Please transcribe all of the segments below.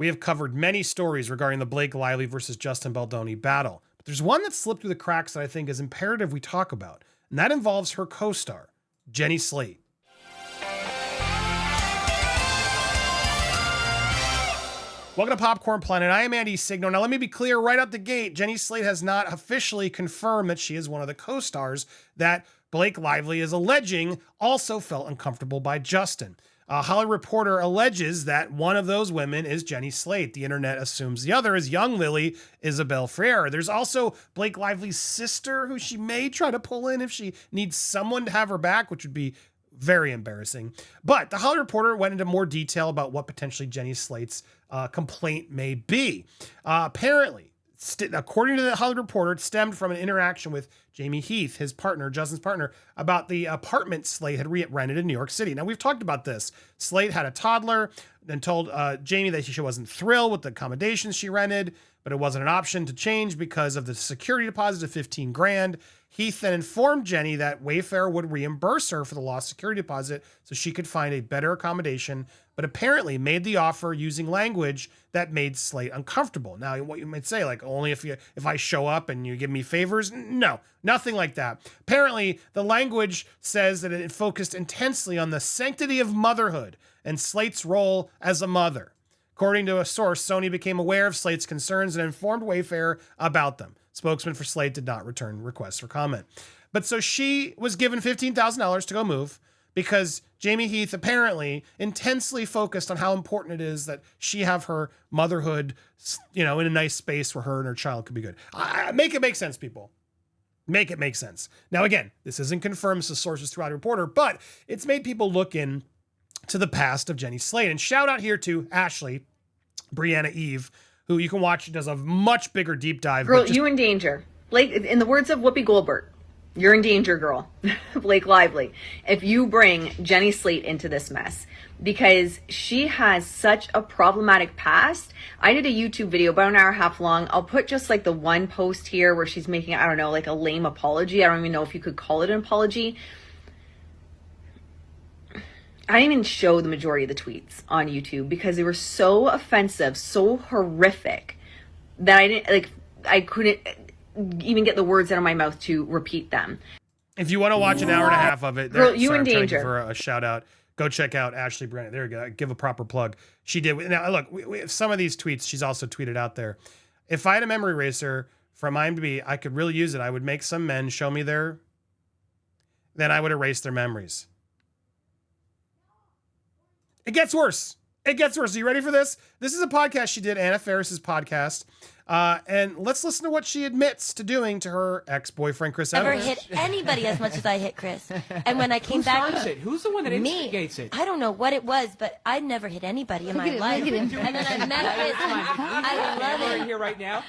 We have covered many stories regarding the Blake Lively versus Justin Baldoni battle, but there's one that slipped through the cracks that I think is imperative we talk about, and that involves her co-star, Jenny Slate. Welcome to Popcorn Planet. I am Andy Signore. Now, let me be clear right out the gate. Jenny Slate has not officially confirmed that she is one of the co-stars that Blake Lively is alleging also felt uncomfortable by Justin. Hollywood Reporter alleges that one of those women is Jenny Slate. The internet assumes the other is young Lily Isabel Freire. There's also Blake Lively's sister, who she may try to pull in if she needs someone to have her back, which would be very embarrassing. But the Hollywood Reporter went into more detail about what potentially Jenny Slate's complaint may be. Apparently, according to the Hollywood Reporter, it stemmed from an interaction with Jamie Heath, his partner, Justin's partner, about the apartment Slate had rented in New York City. Now, we've talked about this. Slate had a toddler and told Jamie that she wasn't thrilled with the accommodations she rented, but it wasn't an option to change because of the security deposit of $15,000. Heath then informed Jenny that Wayfair would reimburse her for the lost security deposit so she could find a better accommodation, but apparently made the offer using language that made Slate uncomfortable. Now, what you might say, like, only if I show up and you give me favors? No, nothing like that. Apparently, the language says that it focused intensely on the sanctity of motherhood and Slate's role as a mother. According to a source, Sony became aware of Slate's concerns and informed Wayfair about them. Spokesman for Slate did not return requests for comment. But so she was given $15,000 to go move because Jamie Heath apparently intensely focused on how important it is that she have her motherhood, in a nice space where her and her child could be good. Make it make sense, people. Make it make sense. Now, again, this isn't confirmed to sources throughout the reporter, but it's made people look in to the past of Jenny Slate. And shout out here to Ashley, Brianna Eve, who you can watch, does a much bigger deep dive. Girl, you in danger. Blake, in the words of Whoopi Goldberg, you're in danger, girl. Blake Lively. If you bring Jenny Slate into this mess, because she has such a problematic past. I did a YouTube video about an hour and a half long. I'll put just like the one post here where she's making, I don't know, like a lame apology. I don't even know if you could call it an apology. I didn't even show the majority of the tweets on YouTube because they were so offensive, so horrific that I couldn't even get the words out of my mouth to repeat them. If you want to watch an hour and a half of it, girl, you in danger. I'm trying to give her a shout out. Go check out Ashley Brennan. There we go. Give a proper plug. She did. Now look, some of these tweets she's also tweeted out there. If I had a memory eraser from IMDb, I could really use it. I would make some men show me then I would erase their memories. It gets worse. It gets worse. Are you ready for this? This is a podcast she did, Anna Faris's podcast. And let's listen to what she admits to doing to her ex-boyfriend, Chris Evans. Never hit anybody as much as I hit Chris. And when I came back... Who's the one that instigates it? I don't know what it was, but I never hit anybody in my life. And then I met Chris. I love it. Here right now.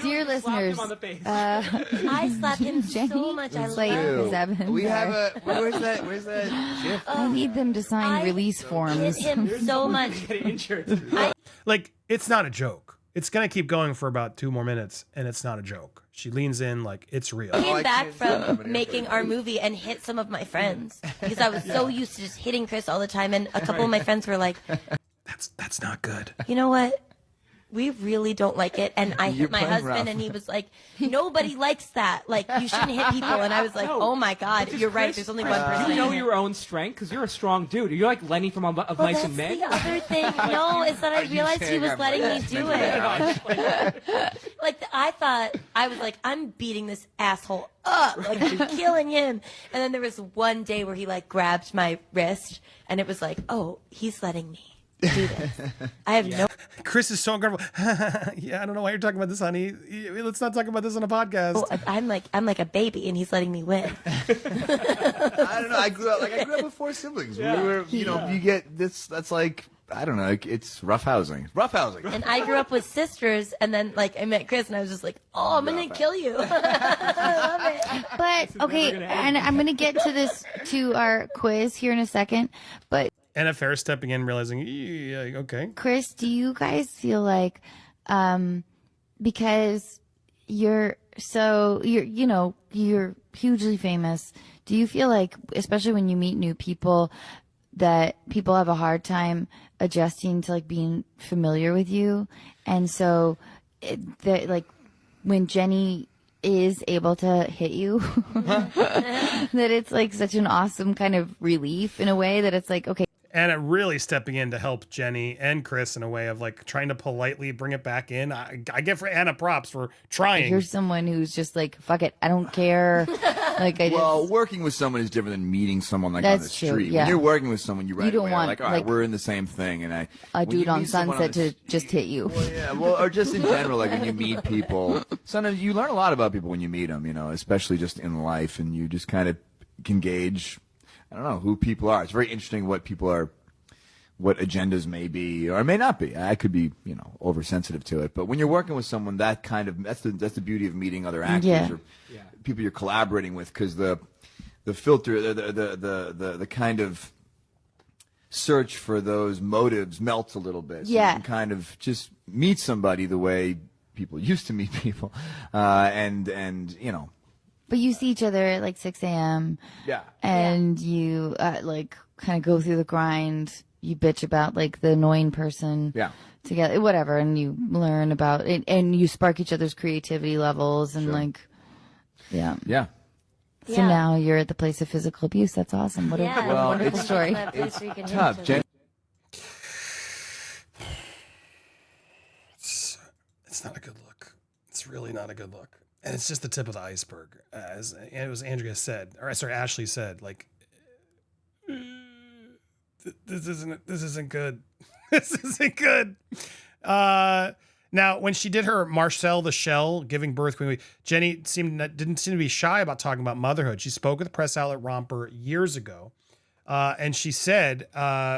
Dear listeners, I slapped him so much. I love him. We have a... Where's that GIF? I need them to sign release forms. I hit him so much. Like, it's not a joke. It's going to keep going for about 2 more minutes, and it's not a joke. She leans in like it's real. I came back from making our movie and hit some of my friends because I was so used to just hitting Chris all the time, and a couple of my friends were like, That's not good. You know what? We really don't like it. And I hit my husband, and he was like, nobody likes that. Like, you shouldn't hit people. And I was like, oh, my God, you're right. There's only one person. You know your own strength because you're a strong dude. You're like Lenny from Of Mice and Men. The other thing, no, is that I realized he was letting me do it. Like, I was like, I'm beating this asshole up. Like, I'm killing him. And then there was one day where he, like, grabbed my wrist, and it was like, oh, he's letting me do this. I have no... Chris is so uncomfortable. Yeah, I don't know why you're talking about this, honey. Let's not talk about this on a podcast. Oh, I'm like a baby, and he's letting me win. I don't know. I grew up with 4 siblings. Yeah. We were, you get this. That's like, I don't know. It's rough housing. Rough housing. And I grew up with sisters, and then like I met Chris, and I was just like, oh, I'm gonna kill you. I love it. But okay, and I'm gonna get to our quiz here in a second, but. Anna Faris stepping in, realizing, yeah, okay. Chris, do you guys feel like, because you're hugely famous, do you feel like, especially when you meet new people, that people have a hard time adjusting to like being familiar with you. And so like when Jenny is able to hit you, that it's like such an awesome kind of relief in a way that it's like, okay. And it really stepping in to help Jenny and Chris in a way of like trying to politely bring it back in. I give Anna props for trying. You're someone who's just like, fuck it, I don't care. Like working with someone is different than meeting someone like on the That's true, street. yeah. When you're working with someone, you right don't away want, are like, all right, like, we're in the same thing. And a when dude you on meet someone Sunset the to just hit you. Well, yeah, or just in general, like when you meet people, sometimes you learn a lot about people when you meet them, especially just in life, and you just kind of can gauge, I don't know, who people are. It's very interesting what people are, what agendas may be or may not be. I could be, oversensitive to it, but when you're working with someone, that's the beauty of meeting other actors or people you're collaborating with, because the filter, the kind of search for those motives melts a little bit. So you can kind of just meet somebody the way people used to meet people, and. But you see each other at like 6 a.m. Yeah. And you like kind of go through the grind. You bitch about like the annoying person. Yeah. Together, whatever, and you learn about it, and you spark each other's creativity levels, and like, yeah. So now you're at the place of physical abuse. That's awesome. What a wonderful story. It's tough. It's not a good look. It's really not a good look. And it's just the tip of the iceberg. As it was Ashley said, like, this isn't good. This isn't good. Now, when she did her Marcel the Shell giving birth, Jenny didn't seem to be shy about talking about motherhood. She spoke with the press outlet Romper years ago. And she said,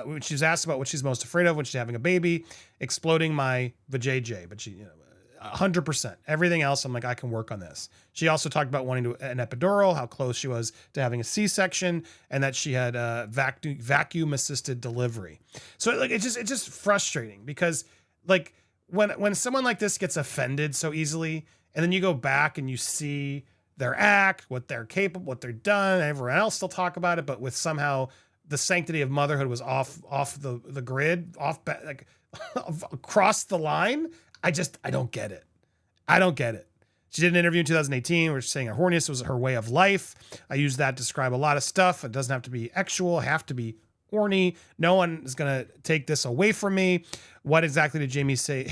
when she was asked about what she's most afraid of when she's having a baby, exploding my vajayjay. But she, 100%. Everything else, I'm like, I can work on this. She also talked about wanting an epidural, how close she was to having a C-section, and that she had a vacuum-assisted delivery. So like, it's just frustrating because like when someone like this gets offended so easily, and then you go back and you see their act, what they're capable, what they're done, everyone else still talk about it, but with somehow the sanctity of motherhood was off the grid, like across the line. I don't get it. I don't get it. She did an interview in 2018 where she's saying her horniness was her way of life. I use that to describe a lot of stuff. It doesn't have to be actual, have to be horny. No one is going to take this away from me. What exactly did Jamie say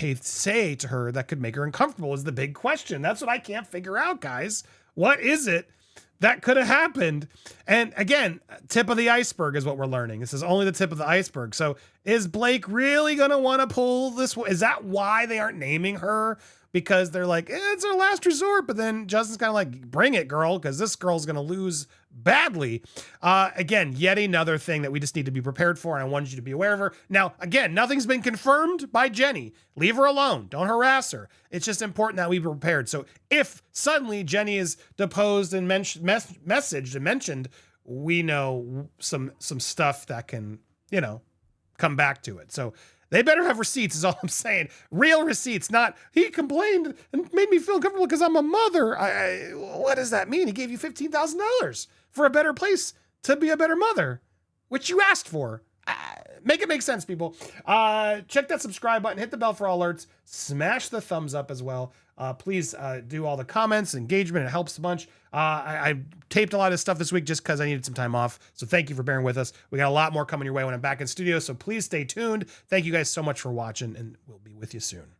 to her that could make her uncomfortable is the big question. That's what I can't figure out, guys. What is it that could have happened? And again, tip of the iceberg is what we're learning. This is only the tip of the iceberg. So is Blake really going to want to pull this? Is that why they aren't naming her? Because they're like, it's our last resort. But then Justin's kind of like, bring it, girl, because this girl's going to lose badly. Again, yet another thing that we just need to be prepared for. And I wanted you to be aware of her. Now, again, nothing's been confirmed by Jenny. Leave her alone. Don't harass her. It's just important that we be prepared. So if suddenly Jenny is deposed and messaged and mentioned, we know some stuff that can, come back to it. So they better have receipts is all I'm saying. Real receipts, not he complained and made me feel comfortable because I'm a mother. What does that mean? He gave you $15,000 for a better place to be a better mother, which you asked for. Make it make sense, people. Check that subscribe button. Hit the bell for all alerts. Smash the thumbs up as well. Please do all the comments, engagement. It helps a bunch. I taped a lot of stuff this week just because I needed some time off. So thank you for bearing with us. We got a lot more coming your way when I'm back in studio. So please stay tuned. Thank you guys so much for watching, and we'll be with you soon.